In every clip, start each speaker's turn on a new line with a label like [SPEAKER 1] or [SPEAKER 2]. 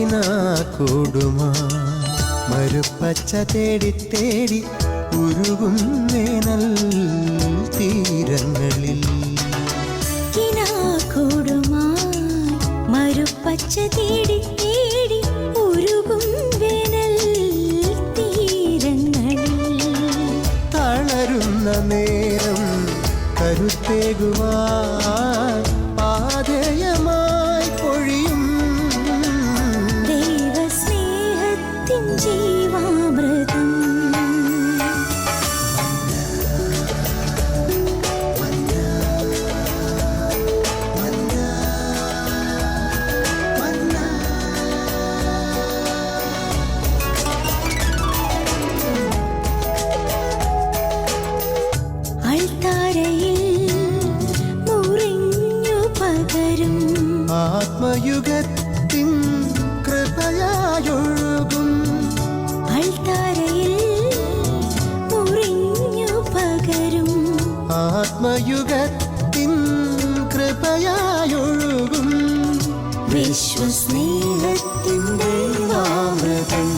[SPEAKER 1] കിനാക്കൂടുമാ മരുപ്പച്ച തേടി തേടി ഉരുകും വേനൽ തീരങ്ങളിൽ.
[SPEAKER 2] മരുപ്പച്ച തേടി തേടി ഉരുകും വേനൽ തീരങ്ങളിൽ.
[SPEAKER 1] തളരുന്ന നേരം കരുത്തേകുവാൻ പാതയമായി പൊഴിയും
[SPEAKER 2] ദൈവസ്നേഹത്തിൻ ജീവാമൃതം.
[SPEAKER 1] ആത്മയുഗത്തിൻ കൃപയായൊഴുകും
[SPEAKER 2] അൾത്താരയിൽ മുറിഞ്ഞു പകരും.
[SPEAKER 1] ആത്മയുഗത്തിൻ കൃപയായൊഴുകും
[SPEAKER 2] വിശ്വസ്നേഹത്തിൻ ദൈവാമൃതം.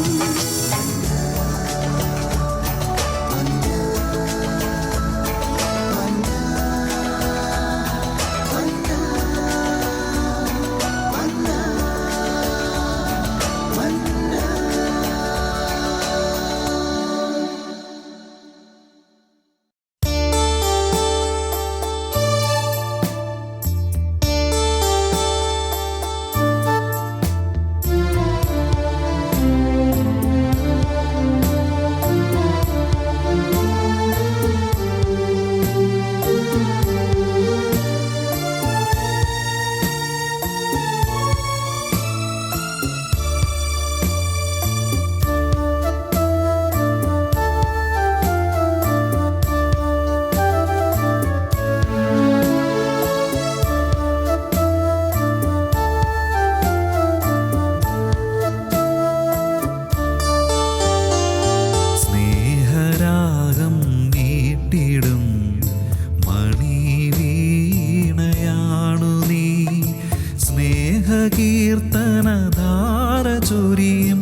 [SPEAKER 3] കീർത്തനധാര ചൊരിയും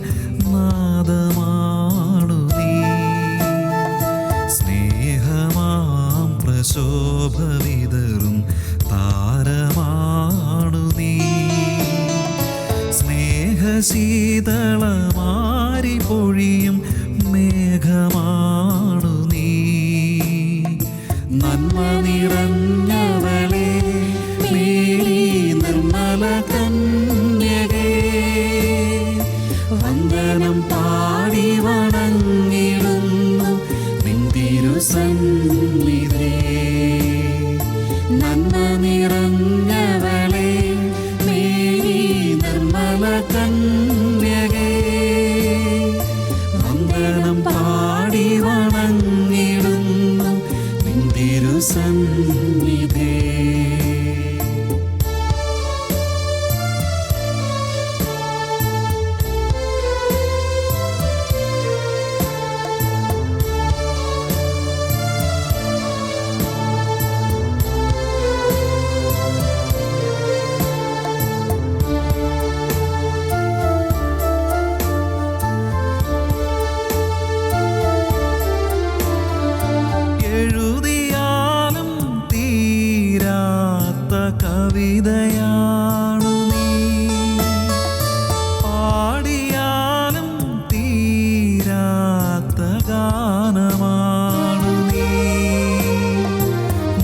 [SPEAKER 3] നാദമാണു നീ. സ്നേഹമാം പ്രശോഭ വിതറും താരമാണു നീ. സ്നേഹശീതളമാരി പൊഴിയും മേഘമാണു നീ. നന്മ നിറഞ്ഞവളെ മേരി നിർമ്മല കന്യകേ, വന്ദനം പാടി വണങ്ങിടുന്നു നിൻ തിരുസന്നിധേ. നന്മ നിറഞ്ഞവളെ മേരി നിർമ്മല കന്യകേ, വന്ദനം പാടി വണങ്ങിടുന്നു നിൻ തിരുസന്നിധേ. എഴുതിയാലും തീരാത്ത കവിതയാണു നീ. പാടിയാലും തീരാത്ത ഗാനമാണു നീ.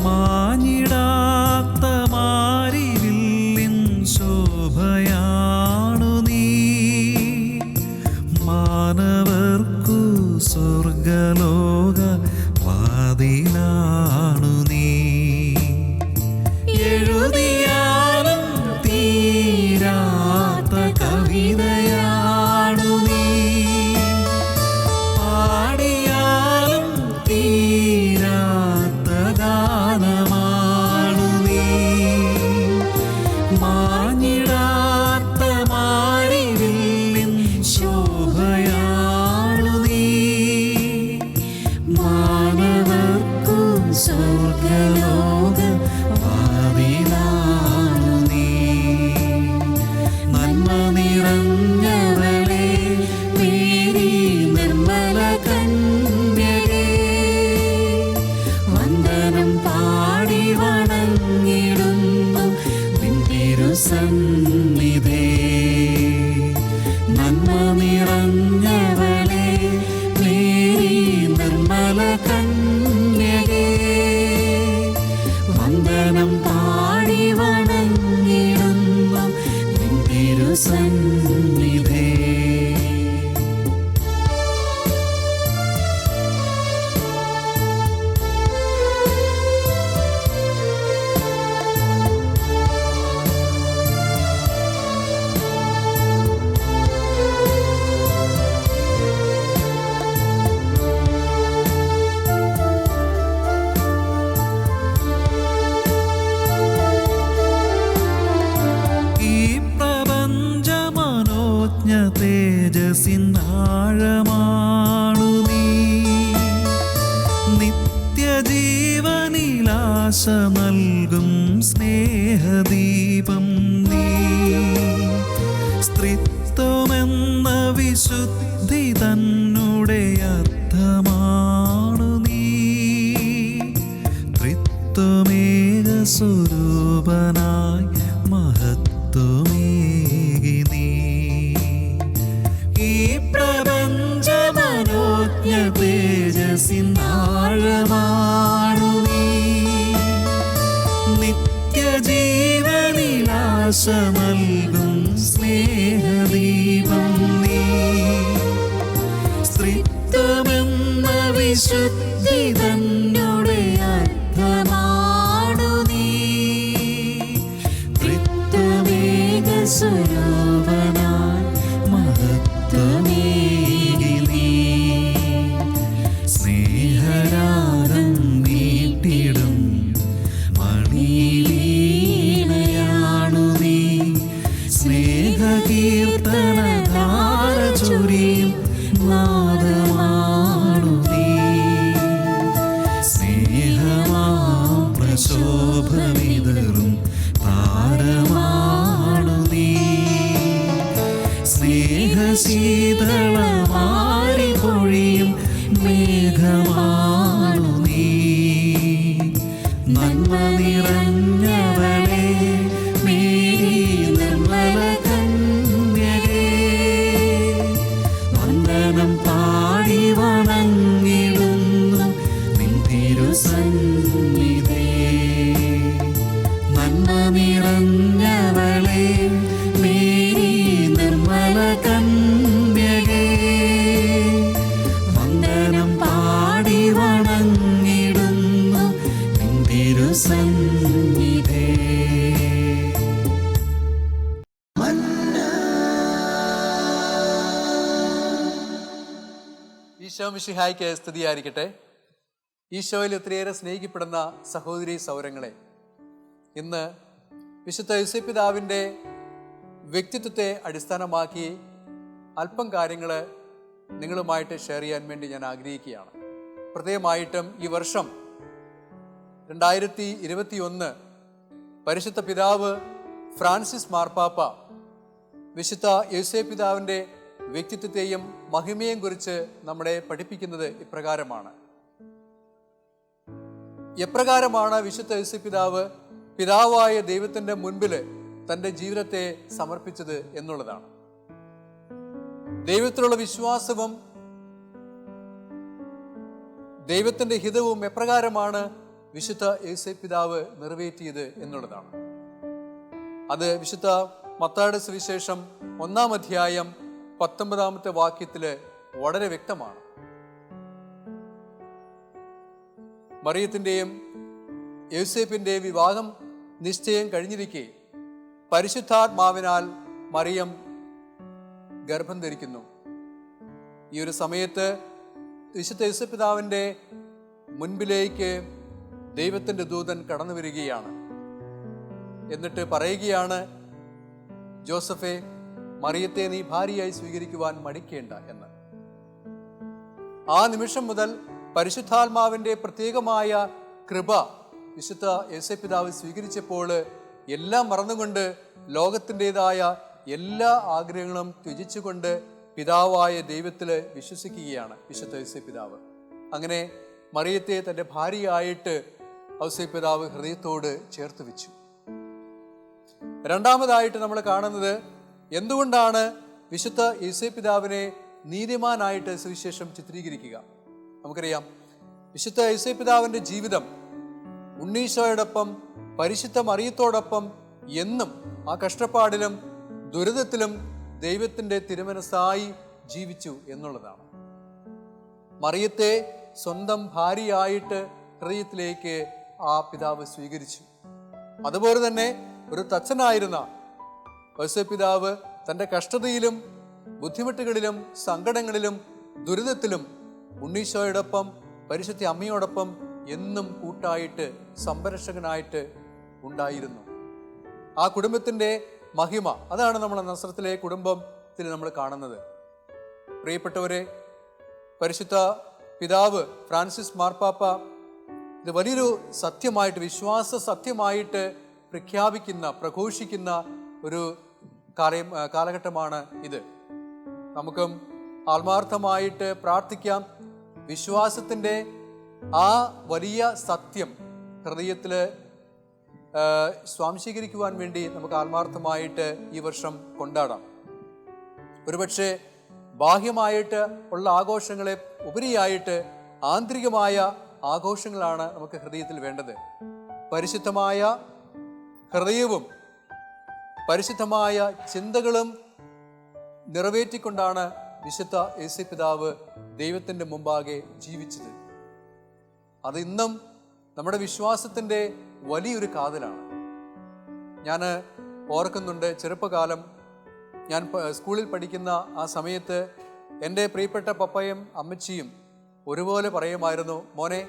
[SPEAKER 3] മാഞ്ഞിടാത്ത മാരിവില്ലിൻ ശോഭയാണു നീ. മാനവർക്കു സ്വർഗലോക വാതിലാണു നീ. എഴുതിയാലും തിരുസന്നിധേ. നന്മ നിറഞ്ഞവളേ മേരി നിർമ്മല കന്യകേ, വന്ദനം പാടി വണങ്ങിടുന്നു നിൻ തിരുസന്നിധേ. തേജസ്സിനാഴമാണു നീ, നിത്യജീവനിലാശ നൽകും സ്നേഹദീപം നീ. സ്ത്രീത്വമെന്ന വിശുദ്ധി തന്നുടെ അർത്ഥമാണു നീ, ത്രിത്വമേക സ്വരൂപനായി മഹത്വമേകി നീ. ഈ പ്രപഞ്ചമനോജ്ഞ തേജസ്സിനാഴമാണു നീ, നിത്യജീവനിലാശ നൽകും സ്നേഹദീപം നീ. സ്ത്രീത്വമെന്ന വിശുദ്ധി തന്നുടെ അർത്ഥമാണു നീ, ത്രിത്വമേക സ്വരൂപനായി മഹത്വമേകി നീ. സ്നേഹരാഗം നീട്ടിടും മണിവീണയാണു നീ, സ്നേഹകീർത്തനധാര ചൊരിയും നാദമാണു നീ. സ്നേഹമാം പ്രശോഭവിതറും താരമാണു നീ, സ്നേഹശീതളമാരി പൊഴിയും മേഘമാണു നീ. നന്മ നിറഞ്ഞവളേ മേരി നിർമ്മല കന്യകേ, വന്ദനം പാടി വണങ്ങിടുന്നു നിൻ തിരുസന്നിധേ. നന്മ നിറഞ്ഞവളേ മേരി നിർമ്മല കന്യകേ, വന്ദനം പാടി വണങ്ങിടുന്നു നിൻ തിരുസന്നിധേ.
[SPEAKER 4] ഈശോ മിശിഹായ്ക്ക് സ്തുതിയായിരിക്കട്ടെ. ഈശോയിൽ ഒത്തിരിയേറെ സ്നേഹിക്കപ്പെടുന്ന സഹോദരി സൗരങ്ങളെ, ഇന്ന് വിശുദ്ധ യോസേപ്പിതാവിൻ്റെ വ്യക്തിത്വത്തെ അടിസ്ഥാനമാക്കി അല്പം കാര്യങ്ങൾ നിങ്ങളുമായിട്ട് ഷെയർ ചെയ്യാൻ വേണ്ടി ഞാൻ ആഗ്രഹിക്കുകയാണ്. പ്രത്യേകമായിട്ടും ഈ വർഷം 2021 പരിശുദ്ധ പിതാവ് ഫ്രാൻസിസ് മാർപ്പാപ്പ വിശുദ്ധ യോസേപ്പിതാവിൻ്റെ വ്യക്തിത്വത്തെയും മഹിമയെയും കുറിച്ച് നമ്മളെ പഠിപ്പിക്കുന്നത് ഇപ്രകാരമാണ്. എപ്രകാരമാണ് വിശുദ്ധ യോസേപ്പിതാവ് പിതാവായ ദൈവത്തിൻ്റെ മുൻപിൽ തൻ്റെ ജീവിതത്തെ സമർപ്പിച്ചത് എന്നുള്ളതാണ്. ദൈവത്തിലുള്ള വിശ്വാസവും ദൈവത്തിൻ്റെ ഹിതവും എപ്രകാരമാണ് വിശുദ്ധ യോസേപ്പിതാവ് നിറവേറ്റിയത് എന്നുള്ളതാണ്. അത് വിശുദ്ധ മത്തായിയുടെ സുവിശേഷം 1-ാം അധ്യായം 19-ാമത്തെ വാക്യത്തിൽ വളരെ വ്യക്തമാണ്. മറിയത്തിൻ്റെയും യോസേപ്പിൻ്റെയും വിവാഹം നിശ്ചയം കഴിഞ്ഞിരിക്കെ പരിശുദ്ധാത്മാവിനാൽ മറിയം ഗർഭം ധരിക്കുന്നു. ഈ ഒരു സമയത്ത് വിശുദ്ധ യോസേപ്പിതാവിൻ്റെ മുൻപിലേക്ക് ദൈവത്തിൻ്റെ ദൂതൻ കടന്നു വരികയാണ്. എന്നിട്ട് പറയുകയാണ്, ജോസഫേ, മറിയത്തെ നീ ഭാര്യയായി സ്വീകരിക്കുവാൻ മടിക്കേണ്ട എന്ന്. ആ നിമിഷം മുതൽ പരിശുദ്ധാത്മാവിൻ്റെ പ്രത്യേകമായ കൃപ വിശുദ്ധ യോസേപ്പിതാവ് സ്വീകരിച്ചപ്പോൾ എല്ലാം മറന്നുകൊണ്ട് ലോകത്തിൻ്റെതായ എല്ലാ ആഗ്രഹങ്ങളും ത്യജിച്ചുകൊണ്ട് പിതാവായ ദൈവത്തിൽ വിശ്വസിക്കുകയാണ് വിശുദ്ധ യോസേപ്പിതാവ്. അങ്ങനെ മറിയത്തെ തൻ്റെ ഭാര്യയായിട്ട് യോസേപ്പിതാവ് ഹൃദയത്തോട് ചേർത്ത് വെച്ചു. രണ്ടാമതായിട്ട് നമ്മൾ കാണുന്നത് എന്തുകൊണ്ടാണ് വിശുദ്ധ ഔസേപ്പിതാവിനെ നീതിമാനായിട്ട് സുവിശേഷം ചിത്രീകരിക്കുക. നമുക്കറിയാം, വിശുദ്ധ ഔസേപ്പിതാവിൻ്റെ ജീവിതം ഉണ്ണീശോയോടൊപ്പം പരിശുദ്ധ മറിയത്തോടൊപ്പം എന്നും ആ കഷ്ടപ്പാടിലും ദുരിതത്തിലും ദൈവത്തിൻ്റെ തിരുമനസ്സായി ജീവിച്ചു എന്നുള്ളതാണ്. മറിയത്തെ സ്വന്തം ഭാര്യയായിട്ട് ഹൃദയത്തിലേക്ക് ആ പിതാവ് സ്വീകരിച്ചു. അതുപോലെ തന്നെ ഒരു തച്ചനായിരുന്ന ഔസേപ്പിതാവ് തൻ്റെ കഷ്ടതയിലും ബുദ്ധിമുട്ടുകളിലും സങ്കടങ്ങളിലും ദുരിതത്തിലും ഉണ്ണീശോയോടൊപ്പം പരിശുദ്ധ അമ്മയോടൊപ്പം എന്നും കൂട്ടായിട്ട് സംരക്ഷകനായിട്ട് ഉണ്ടായിരുന്നു. ആ കുടുംബത്തിൻ്റെ മഹിമ, അതാണ് നമ്മൾ നസ്രത്തിലെ കുടുംബത്തിൽ നമ്മൾ കാണുന്നത്. പ്രിയപ്പെട്ടവരെ, പരിശുദ്ധ പിതാവ് ഫ്രാൻസിസ് മാർപ്പാപ്പ ഇത് വലിയൊരു സത്യമായിട്ട്, വിശ്വാസ സത്യമായിട്ട് പ്രഘോഷിക്കുന്ന ഒരു കാലഘട്ടമാണ് ഇത്. നമുക്കും ആത്മാർത്ഥമായിട്ട് പ്രാർത്ഥിക്കാം. വിശ്വാസത്തിൻ്റെ ആ വലിയ സത്യം ഹൃദയത്തിൽ സ്വാംശീകരിക്കുവാൻ വേണ്ടി നമുക്ക് ആത്മാർത്ഥമായിട്ട് ഈ വർഷം കൊണ്ടാടാം. ഒരുപക്ഷെ ബാഹ്യമായിട്ട് ഉള്ള ആഘോഷങ്ങളെ ഉപരിയായിട്ട് ആന്തരികമായ ആഘോഷങ്ങളാണ് നമുക്ക് ഹൃദയത്തിൽ വേണ്ടത്. പരിശുദ്ധമായ ഹൃദയവും പരിശുദ്ധമായ ചിന്തകളും നിറവേറ്റിക്കൊണ്ടാണ് വിശുദ്ധ ഔസേപ്പിതാവ് ദൈവത്തിൻ്റെ മുമ്പാകെ ജീവിച്ചത്. അത് ഇന്നും നമ്മുടെ വിശ്വാസത്തിൻ്റെ വലിയൊരു കാതലാണ്. ഞാൻ ഓർക്കുന്നുണ്ട്, ചെറുപ്പകാലം ഞാൻ സ്കൂളിൽ പഠിക്കുന്ന ആ സമയത്ത് എൻ്റെ പ്രിയപ്പെട്ട പപ്പയും അമ്മച്ചിയും ഒരുപോലെ പറയുമായിരുന്നു, മോനെ,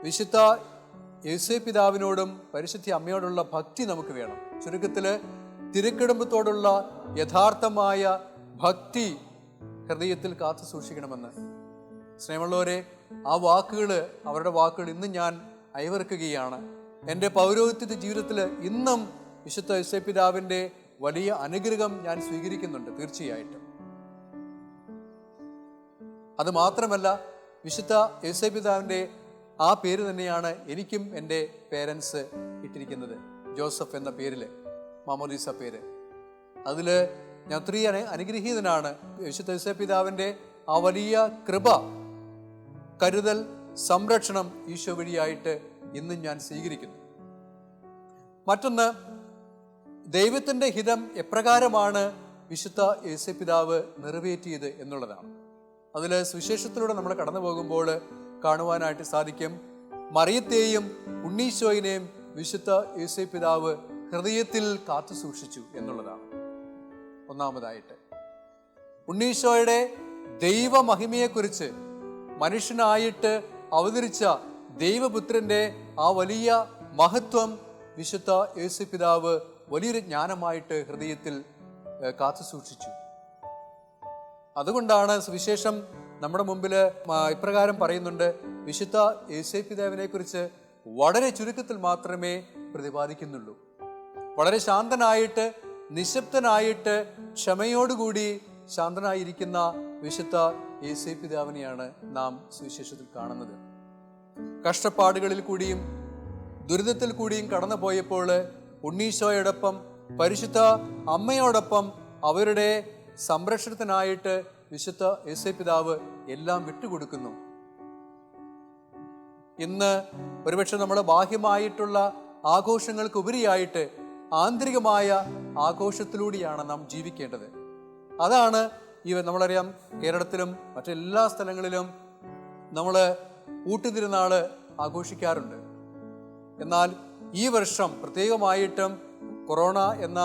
[SPEAKER 4] വിശുദ്ധ ഔസേപ്പിതാവിനോടും പരിശുദ്ധ അമ്മയോടുള്ള ഭക്തി നമുക്ക് വേണം. ചുരുക്കത്തിൽ തിരുക്കുടുംബത്തോടുള്ള യഥാർത്ഥമായ ഭക്തി ഹൃദയത്തിൽ കാത്തു സൂക്ഷിക്കണമെന്ന്. സ്നേഹമുള്ളവരെ, ആ വാക്കുകൾ, അവരുടെ വാക്കുകൾ ഇന്നും ഞാൻ അയവിറക്കുകയാണ്. എൻ്റെ പൗരോഹിത്യ ജീവിതത്തിൽ ഇന്നും വിശുദ്ധ ഔസേപ്പിതാവിൻ്റെ വലിയ അനുഗ്രഹം ഞാൻ സ്വീകരിക്കുന്നുണ്ട്. തീർച്ചയായിട്ടും അത് മാത്രമല്ല, വിശുദ്ധ ഔസേപ്പിതാവിൻ്റെ ആ പേര് തന്നെയാണ് എനിക്കും എൻ്റെ പേരൻസ് ഇട്ടിരിക്കുന്നത്. ജോസഫ് എന്ന പേരിൽ, മാമോദീസ പേര്. അതിൽ ഞാൻ ഒത്തിരി അനുഗ്രഹീതനാണ്. വിശുദ്ധ ഔസേപ്പിതാവിൻ്റെ ആ വലിയ കൃപ, കരുതൽ, സംരക്ഷണം ഈശോ വഴിയായിട്ട് ഇന്നും ഞാൻ സ്വീകരിക്കുന്നു. മറ്റൊന്ന്, ദൈവത്തിൻ്റെ ഹിതം എപ്രകാരമാണ് വിശുദ്ധ ഔസേപ്പിതാവ് നിറവേറ്റിയത് എന്നുള്ളതാണ്. അതിൽ സുവിശേഷത്തിലൂടെ നമ്മൾ കടന്നു പോകുമ്പോൾ കാണുവാനായിട്ട് സാധിക്കും, മറിയത്തെയും ഉണ്ണീശോയിനെയും വിശുദ്ധ ഔസേപ്പിതാവ് ഹൃദയത്തിൽ കാത്തു സൂക്ഷിച്ചു എന്നുള്ളതാണ്. ഒന്നാമതായിട്ട് ഉണ്ണീശോയുടെ ദൈവമഹിമയെക്കുറിച്ച് മനുഷ്യനായിട്ട് അവതരിച്ച ദൈവപുത്രൻ്റെ ആ വലിയ മഹത്വം വിശുദ്ധ ഔസേപ്പിതാവ് വലിയൊരു ജ്ഞാനമായിട്ട് ഹൃദയത്തിൽ കാത്തു സൂക്ഷിച്ചു. അതുകൊണ്ടാണ് സുവിശേഷം നമ്മുടെ മുമ്പിൽ ഇപ്രകാരം പറയുന്നുണ്ട്, വിശുദ്ധ ഔസേപ്പിതാവിനെ കുറിച്ച് വളരെ ചുരുക്കത്തിൽ മാത്രമേ പ്രതിപാദിക്കുന്നുള്ളൂ. വളരെ ശാന്തനായിട്ട്, നിശബ്ദനായിട്ട്, ക്ഷമയോടുകൂടി ശാന്തനായിരിക്കുന്ന വിശുദ്ധ ഔസേപ്പിതാവിനെയാണ് നാം സുവിശേഷത്തിൽ കാണുന്നത്. കഷ്ടപ്പാടുകളിൽ കൂടിയും ദുരിതത്തിൽ കൂടിയും കടന്നു പോയപ്പോൾ ഉണ്ണീശോയോടൊപ്പം പരിശുദ്ധ അമ്മയോടൊപ്പം അവരുടെ സംരക്ഷണത്തിനായിട്ട് വിശുദ്ധ ഔസേപ്പിതാവ് എല്ലാം വിട്ടുകൊടുക്കുന്നു. ഇന്ന് ഒരുപക്ഷെ നമ്മൾ ബാഹ്യമായിട്ടുള്ള ആഘോഷങ്ങൾക്ക് ഉപരിയായിട്ട് ആന്തരികമായ ആഘോഷത്തിലൂടെയാണ് നാം ജീവിക്കേണ്ടത്. അതാണ് നമ്മളറിയാം, കേരളത്തിലും മറ്റെല്ലാ സ്ഥലങ്ങളിലും നമ്മൾ ഊട്ടുതിരുനാൾ ആഘോഷിക്കാറുണ്ട്. എന്നാൽ ഈ വർഷം പ്രത്യേകമായിട്ടും കൊറോണ എന്ന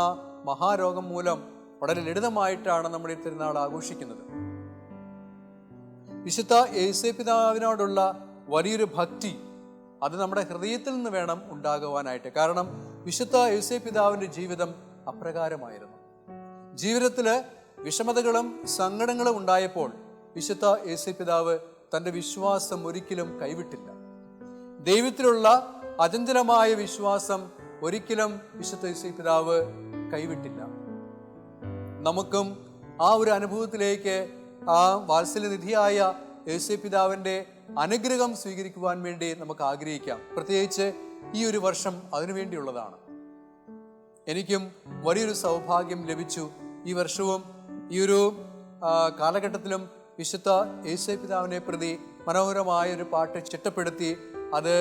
[SPEAKER 4] മഹാരോഗം മൂലം വളരെ ലളിതമായിട്ടാണ് നമ്മൾ ഈ തിരുനാൾ ആഘോഷിക്കുന്നത്. വിശുദ്ധ ഔസേപ്പിതാവിനോടുള്ള വലിയൊരു ഭക്തി അത് നമ്മുടെ ഹൃദയത്തിൽ നിന്ന് വേണം ഉണ്ടാകുവാനായിട്ട്. കാരണം വിശുദ്ധ ഔസേപ്പിതാവിൻ്റെ ജീവിതം അപ്രകാരമായിരുന്നു. ജീവിതത്തിൽ വിഷമതകളും സങ്കടങ്ങളും ഉണ്ടായപ്പോൾ വിശുദ്ധ ഔസേപ്പിതാവ് തൻ്റെ വിശ്വാസം ഒരിക്കലും കൈവിട്ടില്ല. ദൈവത്തിലുള്ള അചഞ്ചലമായ വിശ്വാസം ഒരിക്കലും വിശുദ്ധ ഔസേപ്പിതാവ് കൈവിട്ടില്ല. നമുക്കും ആ ഒരു അനുഭവത്തിലേക്ക്, ആ വാത്സല്യനിധിയായ ഔസേപ്പിതാവിൻ്റെ അനുഗ്രഹം സ്വീകരിക്കുവാൻ വേണ്ടി നമുക്ക് ആഗ്രഹിക്കാം. പ്രത്യേകിച്ച് ഈ ഒരു വർഷം അതിനുവേണ്ടിയുള്ളതാണ്. എനിക്കും വലിയൊരു സൗഭാഗ്യം ലഭിച്ചു. ഈ വർഷവും ഈ ഒരു കാലഘട്ടത്തിലും വിശുദ്ധ യേശുപിതാവിനെ പ്രതി മനോഹരമായ ഒരു പാട്ട് ചിട്ടപ്പെടുത്തി അത്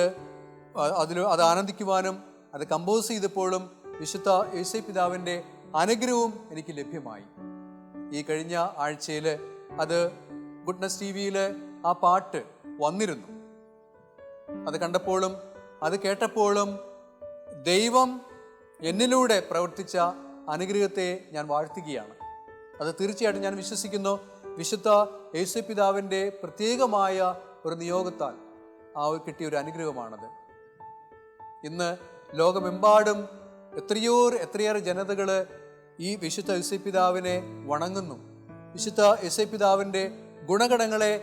[SPEAKER 4] ആനന്ദിക്കുവാനും അത് കമ്പോസ് ചെയ്തപ്പോഴും വിശുദ്ധ യേശുപിതാവിൻ്റെ അനുഗ്രഹവും എനിക്ക് ലഭ്യമായി. ഈ കഴിഞ്ഞ ആഴ്ചയിൽ അത് ഗുഡ്നസ് TV-യിൽ ആ പാട്ട് വന്നിരുന്നു. അത് കണ്ടപ്പോഴും അത് കേട്ടപ്പോഴും ദൈവം എന്നിലൂടെ പ്രവർത്തിച്ച അനുഗ്രഹത്തെ ഞാൻ വാഴ്ത്തുകയാണ്. അത് തീർച്ചയായിട്ടും ഞാൻ വിശ്വസിക്കുന്നു വിശുദ്ധ യേശുപിതാവിൻ്റെ പ്രത്യേകമായ ഒരു നിയോഗത്താൽ കിട്ടിയ ഒരു അനുഗ്രഹമാണത്. ഇന്ന് ലോകമെമ്പാടും എത്രയേറെ ജനതകൾ ഈ വിശുദ്ധ യേശുപിതാവിനെ വണങ്ങുന്നു. വിശുദ്ധ യേശുപിതാവിൻ്റെ ഗുണഗണങ്ങളെ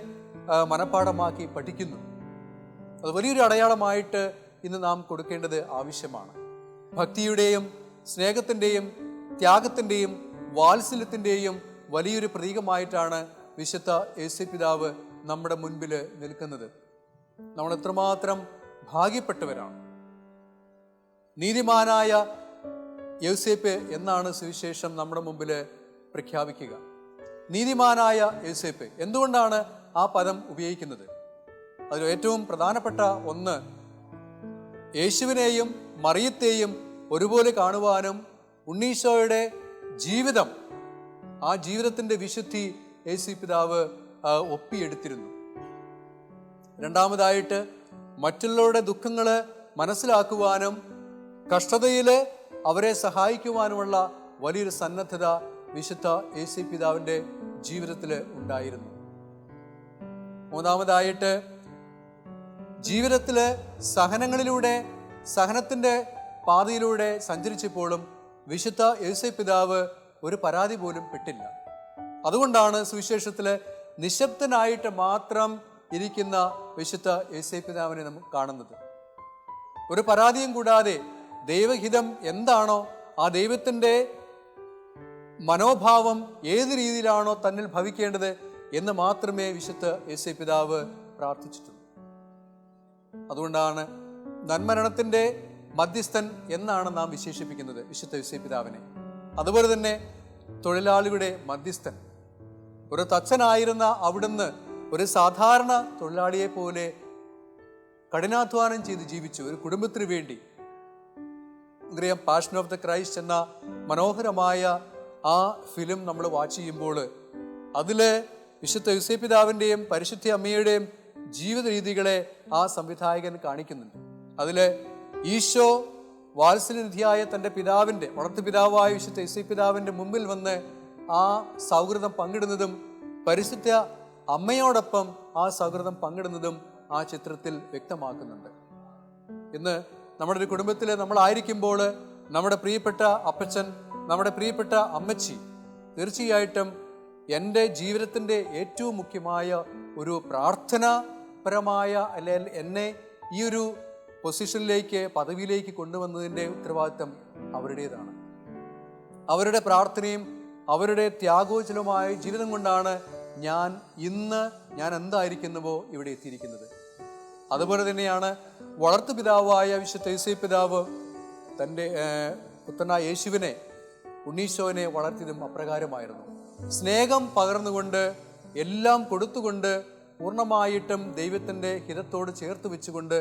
[SPEAKER 4] മനഃപ്പാഠമാക്കി പഠിക്കുന്നു. അത് വലിയൊരു അടയാളമായിട്ട് ഇന്ന് നാം കൊടുക്കേണ്ടത് ആവശ്യമാണ്. ഭക്തിയുടെയും സ്നേഹത്തിൻ്റെയും ത്യാഗത്തിൻ്റെയും വാത്സല്യത്തിൻ്റെയും വലിയൊരു പ്രതീകമായിട്ടാണ് വിശുദ്ധ യേശുപിതാവ് നമ്മുടെ മുൻപിൽ നിൽക്കുന്നത്. നമ്മൾ എത്രമാത്രം ഭാഗ്യപ്പെട്ടവരാണ്. നീതിമാനായ യോസേപ്പ് എന്നാണ് സുവിശേഷം നമ്മുടെ മുമ്പിൽ പ്രഖ്യാപിക്കുക. നീതിമാനായ യോസേപ്പ്, എന്തുകൊണ്ടാണ് ആ പദം ഉപയോഗിക്കുന്നത്? അതിൽ ഏറ്റവും പ്രധാനപ്പെട്ട ഒന്ന്, യേശുവിനെയും മറിയത്തെയും ഒരുപോലെ കാണുവാനും ഉണ്ണീശോയുടെ ജീവിതം, ആ ജീവിതത്തിൻ്റെ വിശുദ്ധി യേശുപിതാവ് ഒപ്പിയെടുത്തിരുന്നു. രണ്ടാമതായിട്ട് മറ്റുള്ളവരുടെ ദുഃഖങ്ങൾ മനസ്സിലാക്കുവാനും കഷ്ടതയിൽ അവരെ സഹായിക്കുവാനുമുള്ള വലിയൊരു സന്നദ്ധത വിശുദ്ധ യേശുപിതാവിൻ്റെ ജീവിതത്തിൽ ഉണ്ടായിരുന്നു. മൂന്നാമതായിട്ട് ജീവിതത്തിൽ സഹനത്തിൻ്റെ പാതയിലൂടെ സഞ്ചരിച്ചപ്പോഴും വിശുദ്ധ യേശുപിതാവ് ഒരു പരാതി പോലും പെട്ടില്ല. അതുകൊണ്ടാണ് സുവിശേഷത്തിൽ നിശബ്ദനായിട്ട് മാത്രം ഇരിക്കുന്ന വിശുദ്ധ യേശുപിതാവിനെ നമുക്ക് കാണുന്നത്. ഒരു പരാതിയും കൂടാതെ ദൈവഹിതം എന്താണോ, ആ ദൈവത്തിൻ്റെ മനോഭാവം ഏത് രീതിയിലാണോ തന്നിൽ ഭവിക്കേണ്ടത് എന്ന് മാത്രമേ വിശുദ്ധ യേശുപിതാവ് പ്രാർത്ഥിച്ചിട്ടുള്ളൂ. അതുകൊണ്ടാണ് നന്മരണത്തിൻ്റെ മധ്യസ്ഥൻ എന്നാണ് നാം വിശേഷിപ്പിക്കുന്നത് വിശുദ്ധ യേശുപിതാവിനെ. അതുപോലെ തന്നെ തൊഴിലാളിയുടെ മധ്യസ്ഥൻ. ഒരു തച്ചനായിരുന്ന അവിടുന്ന് ഒരു സാധാരണ തൊഴിലാളിയെ പോലെ കഠിനാധ്വാനം ചെയ്ത് ജീവിച്ചു ഒരു കുടുംബത്തിന് വേണ്ടി. നമുക്കറിയാം, പാഷൻ ഓഫ് ദ ക്രൈസ്റ്റ് എന്ന മനോഹരമായ ആ ഫിലിം നമ്മൾ വാച്ച് ചെയ്യുമ്പോൾ അതിൽ വിശുദ്ധ യേശുപിതാവിൻ്റെയും പരിശുദ്ധ അമ്മയുടെയും ജീവിത രീതികളെ ആ സംവിധായകൻ കാണിക്കുന്നുണ്ട്. അതിൽ ഈശോ വാത്സല്യനിധിയായ തൻ്റെ പിതാവിൻ്റെ വളർത്തുപിതാവായ വിശുദ്ധ യേശുപിതാവിൻ്റെ മുമ്പിൽ വന്ന് ആ സൗഹൃദം പങ്കിടുന്നതും പരിശുദ്ധ അമ്മയോടൊപ്പം ആ സൗഹൃദം പങ്കിടുന്നതും ആ ചിത്രത്തിൽ വ്യക്തമാക്കുന്നുണ്ട്. ഇന്ന് നമ്മുടെ ഒരു കുടുംബത്തിൽ നമ്മളായിരിക്കുമ്പോൾ നമ്മുടെ പ്രിയപ്പെട്ട അപ്പച്ചൻ, നമ്മുടെ പ്രിയപ്പെട്ട അമ്മച്ചി തീർച്ചയായിട്ടും എൻ്റെ ജീവിതത്തിൻ്റെ ഏറ്റവും മുഖ്യമായ ഒരു പ്രാർത്ഥനാപരമായ അല്ലെങ്കിൽ എന്നെ ഈ ഒരു പൊസിഷനിലേക്ക്, പദവിയിലേക്ക് കൊണ്ടുവന്നതിൻ്റെ ഉത്തരവാദിത്തം അവരുടേതാണ്. അവരുടെ പ്രാർത്ഥനയും അവരുടെ ത്യാഗോജ്വലമായ ജീവിതം കൊണ്ടാണ് ഞാൻ എന്തായിരിക്കുന്നുവോ ഇവിടെ എത്തിയിരിക്കുന്നത്. അതുപോലെ തന്നെയാണ് വളർത്തുപിതാവായ വിശുദ്ധ യേശുപിതാവ് തൻ്റെ പുത്രനായ യേശുവിനെ, ഉണ്ണീശോനെ വളർത്തിയതും അപ്രകാരമായിരുന്നു. സ്നേഹം പകർന്നുകൊണ്ട്, എല്ലാം കൊടുത്തുകൊണ്ട്, പൂർണ്ണമായിട്ടും ദൈവത്തിൻ്റെ ഹിതത്തോട് ചേർത്ത് വെച്ചുകൊണ്ട്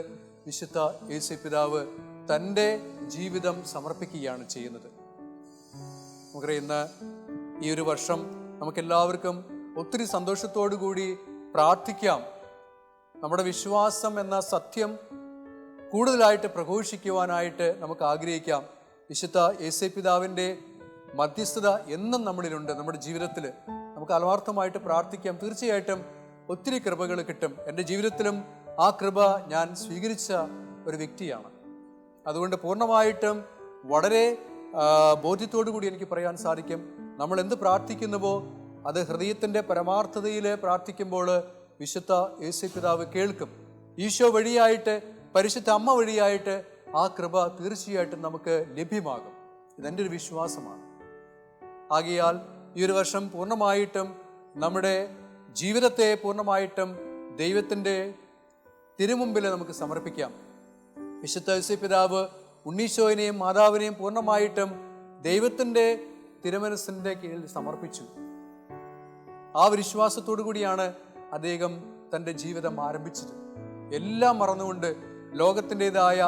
[SPEAKER 4] വിശുദ്ധ യേശുപിതാവ് തൻ്റെ ജീവിതം സമർപ്പിക്കുകയാണ് ചെയ്യുന്നത്. നമുക്കറിയാം, ഇന്ന് ഈ ഒരു വർഷം നമുക്കെല്ലാവർക്കും ഒത്തിരി സന്തോഷത്തോടു കൂടി പ്രാർത്ഥിക്കാം. നമ്മുടെ വിശ്വാസം എന്ന സത്യം കൂടുതലായിട്ട് പ്രഘോഷിക്കുവാനായിട്ട് നമുക്ക് ആഗ്രഹിക്കാം. വിശുദ്ധ യേശുപിതാവിൻ്റെ മധ്യസ്ഥത എന്നും നമ്മളിലുണ്ട്. നമ്മുടെ ജീവിതത്തിൽ നമുക്ക് ആത്മാർത്ഥമായിട്ട് പ്രാർത്ഥിക്കാം. തീർച്ചയായിട്ടും ഒത്തിരി കൃപകൾ കിട്ടും. എൻ്റെ ജീവിതത്തിലും ആ കൃപ ഞാൻ സ്വീകരിച്ച ഒരു വ്യക്തിയാണ്. അതുകൊണ്ട് പൂർണ്ണമായിട്ടും വളരെ ബോധ്യത്തോടു കൂടി എനിക്ക് പറയാൻ സാധിക്കും, നമ്മൾ എന്ത് പ്രാർത്ഥിക്കുന്നുവോ അത് ഹൃദയത്തിൻ്റെ പരമാർത്ഥതയിൽ പ്രാർത്ഥിക്കുമ്പോൾ വിശുദ്ധ യേശുപിതാവ് കേൾക്കും. ഈശോ വഴിയായിട്ട്, പരിശുദ്ധ അമ്മ വഴിയായിട്ട് ആ കൃപ തീർച്ചയായിട്ടും നമുക്ക് ലഭ്യമാകും. ഇതെൻ്റെ ഒരു വിശ്വാസമാണ്. ആകയാൽ ഈ ഒരു വർഷം പൂർണ്ണമായിട്ടും നമ്മുടെ ജീവിതത്തെ പൂർണ്ണമായിട്ടും ദൈവത്തിൻ്റെ തിരുമുമ്പിൽ നമുക്ക് സമർപ്പിക്കാം. വിശുദ്ധ യേശുപിതാവ് ഉണ്ണീശോയിനെയും മാതാവിനെയും പൂർണ്ണമായിട്ടും ദൈവത്തിൻ്റെ തിരുമനസ്സിൻ്റെ കീഴിൽ സമർപ്പിച്ചു. ആ വിശ്വാസത്തോടു കൂടിയാണ് അദ്ദേഹം തൻ്റെ ജീവിതം ആരംഭിച്ചത്. എല്ലാം മറന്നുകൊണ്ട് ലോകത്തിൻ്റെതായ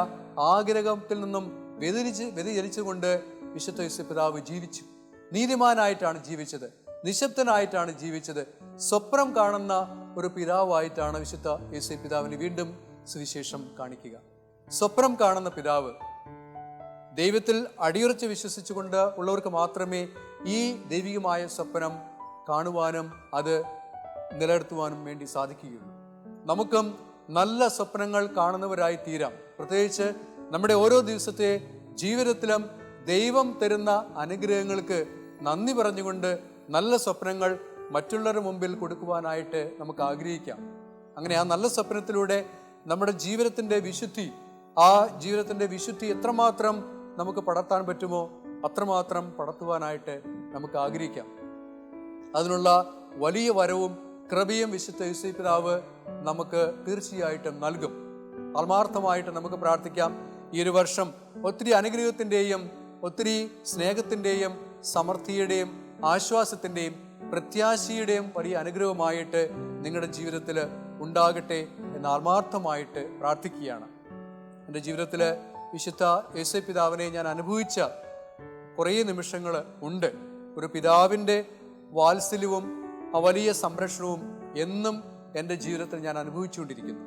[SPEAKER 4] ആഗ്രഹത്തിൽ നിന്നും വ്യതിചലിച്ചുകൊണ്ട് വിശുദ്ധ യോസേപ്പ് പിതാവ് ജീവിച്ചു. നീതിമാനായിട്ടാണ് ജീവിച്ചത്, നിശബ്ദനായിട്ടാണ് ജീവിച്ചത്. സ്വപ്നം കാണുന്ന ഒരു പിതാവായിട്ടാണ് വിശുദ്ധ യോസേപ്പ് പിതാവിന് വീണ്ടും സുവിശേഷം കാണിക്കുക. സ്വപ്നം കാണുന്ന പിതാവ്. ദൈവത്തിൽ അടിയുറച്ച് വിശ്വസിച്ചുകൊണ്ട് ഉള്ളവർക്ക് മാത്രമേ ഈ ദൈവികമായ സ്വപ്നം കാണുവാനും അത് നിലനിർത്തുവാനും വേണ്ടി സാധിക്കുകയുള്ളൂ. നമുക്കും നല്ല സ്വപ്നങ്ങൾ കാണുന്നവരായി തീരാം. പ്രത്യേകിച്ച് നമ്മുടെ ഓരോ ദിവസത്തെ ജീവിതത്തിലും ദൈവം തരുന്ന അനുഗ്രഹങ്ങൾക്ക് നന്ദി പറഞ്ഞുകൊണ്ട് നല്ല സ്വപ്നങ്ങൾ മറ്റുള്ളവരുടെ മുമ്പിൽ കൊടുക്കുവാനായിട്ട് നമുക്ക് ആഗ്രഹിക്കാം. അങ്ങനെ ആ നല്ല സ്വപ്നത്തിലൂടെ നമ്മുടെ ജീവിതത്തിൻ്റെ വിശുദ്ധി എത്രമാത്രം നമുക്ക് പടർത്താൻ പറ്റുമോ അത്രമാത്രം പടർത്തുവാനായിട്ട് നമുക്ക് ആഗ്രഹിക്കാം. അതിനുള്ള വലിയ വരവും കൃപയും വിശുദ്ധ യോസേപ്പ് പിതാവ് നമുക്ക് തീർച്ചയായിട്ടും നൽകും. ആത്മാർത്ഥമായിട്ട് നമുക്ക് പ്രാർത്ഥിക്കാം. ഈ ഒരു വർഷം ഒത്തിരി അനുഗ്രഹത്തിൻ്റെയും ഒത്തിരി സ്നേഹത്തിൻ്റെയും സമൃദ്ധിയുടെയും ആശ്വാസത്തിൻ്റെയും പ്രത്യാശയുടെയും വലിയ അനുഗ്രഹമായിട്ട് നിങ്ങളുടെ ജീവിതത്തിൽ ഉണ്ടാകട്ടെ എന്ന് ആത്മാർത്ഥമായിട്ട് പ്രാർത്ഥിക്കുകയാണ്. എൻ്റെ ജീവിതത്തിൽ വിശുദ്ധ യോസേപ്പ് പിതാവിനെ ഞാൻ അനുഭവിച്ച കുറേ നിമിഷങ്ങൾ ഉണ്ട്. ഒരു പിതാവിൻ്റെ വാത്സല്യവും ആ വലിയ സംരക്ഷണവും എന്നും എൻ്റെ ജീവിതത്തിൽ ഞാൻ അനുഭവിച്ചുകൊണ്ടിരിക്കുന്നു.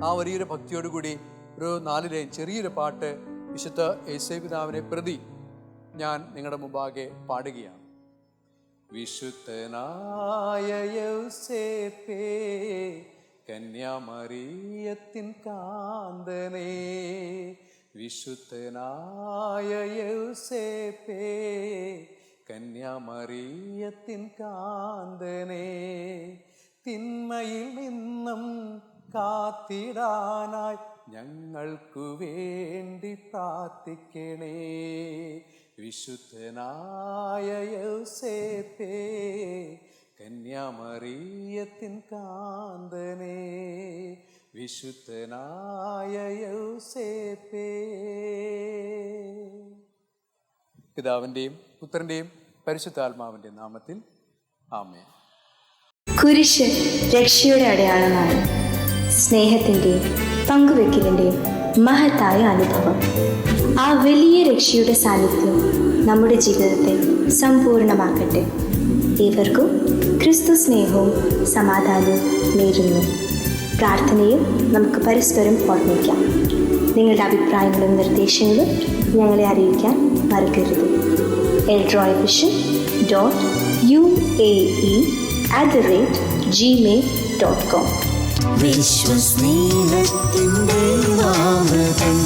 [SPEAKER 4] ആ വലിയൊരു ഭക്തിയോടുകൂടി ഒരു 4 ലൈൻ ചെറിയൊരു പാട്ട് വിശുദ്ധ യോസേപ്പ് പിതാവിനെ പ്രതി ഞാൻ നിങ്ങളുടെ മുമ്പാകെ പാടുകയാണ്. വിശുദ്ധനായ യോസേപ്പേ, കന്യാമറിയത്തിൻ കാന്തനേ, വിശുദ്ധനായ യോസേപ്പേ, കന്യാമറിയത്തിൻ കാന്തനേ, തിന്മയിൽ നിന്നും കാത്തിടാനായി ഞങ്ങൾക്കു വേണ്ടി പ്രാർത്ഥിക്കണേ. വിശുദ്ധനായ യോസേപ്പേ, കന്യാമറിയത്തിൻ കാന്തനേ, വിശുദ്ധനായ യോസേപ്പേ. പിതാവിൻ്റെയും പുത്രൻ്റെയും പരിശുദ്ധാത്മാവിൻ്റെ നാമത്തിൽ ആമേൻ.
[SPEAKER 5] കുരിശ് രക്ഷയുടെ അടയാളമാണ്. സ്നേഹത്തിൻ്റെയും പങ്കുവെക്കലിൻ്റെയും മഹത്തായ അനുഭവം. ആ വലിയ രക്ഷയുടെ സാന്നിധ്യം നമ്മുടെ ജീവിതത്തെ സമ്പൂർണ്ണമാക്കട്ടെ. ഏവർക്കും ക്രിസ്തു സ്നേഹവും സമാധാനവും നേരുന്നു. പ്രാർത്ഥനയും നമുക്ക് പരസ്പരം ഓർമ്മിക്കാം. നിങ്ങളുടെ അഭിപ്രായങ്ങളും നിർദ്ദേശങ്ങളും ഞങ്ങളെ അറിയിക്കാൻ മറക്കരുത്. eldroyvision.uae@gmail.com.
[SPEAKER 2] വിശ്വസ്നേഹത്തിൻ്റെ അമൃതം